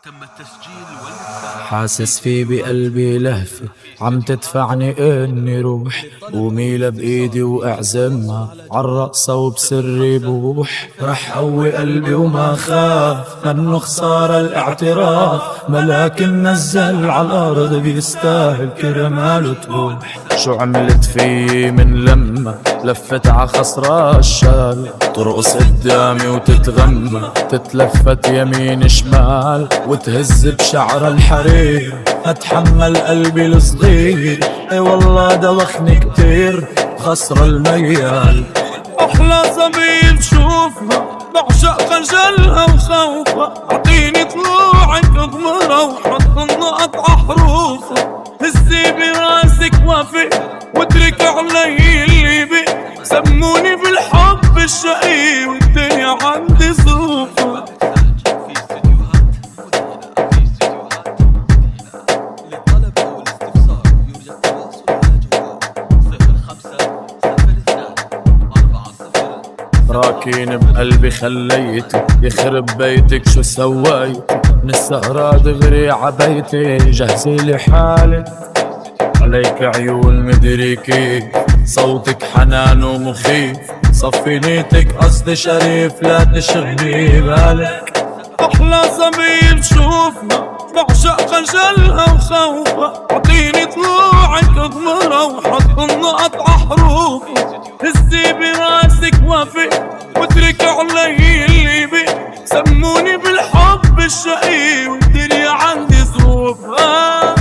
تم التسجيل والمكساج. حاسس في بقلبي لهفة عم تدفعني اني روح، وميلة بايدي واعزمها عالرقصة وبسري بوح. رح قوي قلبي وما خاف منه خسارة الاعتراف، ملاكن نزل عالارض بيستاهل كرماله تروح. شو عملت في من لما لفت ع خصرا الشال، ترقص قدامي وتتغمى تتلفت يمين شمال وتهز بشعر الحرير. اتحمل قلبي الصغير اي والله دوخني كتير خصر الميال. احلى زميل شوفها بعشق خجلها وخوفها، اعطيني طلوعك اضمرها وحط النقط احرفها. هزي براسك وافق واترك علي اللي بي، سموني بالحب الشقي والدنيا عندي ظروفها. راكين بقلبي خليتي يخرب بيتك شو سويتي، من السهرة دغري عبيتي جهزي لي حالك. عليك عيون مدري كيف صوتك حنان ومخيف، صفي نيتك قصدي شريف لا تشغلي بالك. احلى زميل شوفنا بعشق خجلها وخوفها، اعطيني طلوعك اضمرها وحط النقط احرفها. هزي براسك وافق واترك علي اللي بي، سموني بالحب الشقي والدنيا عندي ظروفها.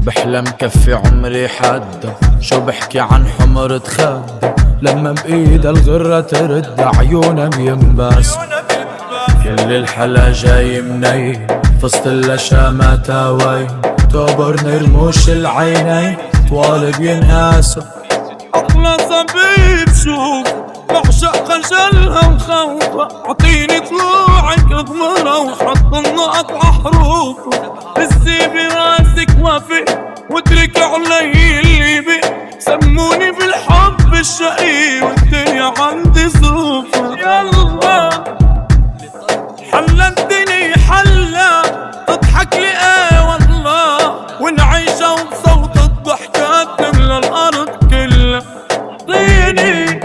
بحلم كفي عمري حدا، شو بحكي عن حمرة خد لما بإيد الغرة ترد عيونها بينباس. كل الحلا جاي منين فصل اللشامة وين، توبرني رموش العينين طوال بينقاسوا. احلى زميل شوف بعشق خجلها وخوفها، اعطيني طلوعك اضمرها وحط النقط احرفها. هزي براسك وافق واترك علي اللي بي، سموني بالحب الشقي والدنيا عندي ظروفها. يلا حلتني حلا تضحك لي ايه والله، ونعيشها وبصوت الضحكات تملى الارض كلها. طيني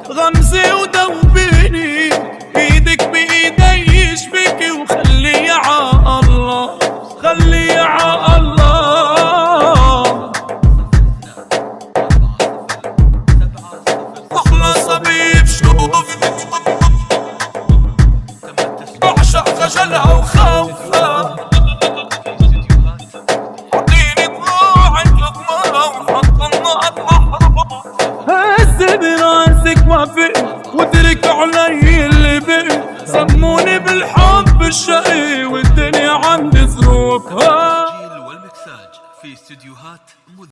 غمزي ودوبيني ايدك بايدي يشبكي، وخلي ع الله خلي ع الله. احلى صبيب شوف بعشق خجلها وخوفها، اعطيني طلوعك اضمرها وحط النقط احرفها. هزي براسك وافق واترك علي اللي بي، سموني بالحب الشقي والدنيا عندي ظروفها. والمكساج في استديوهات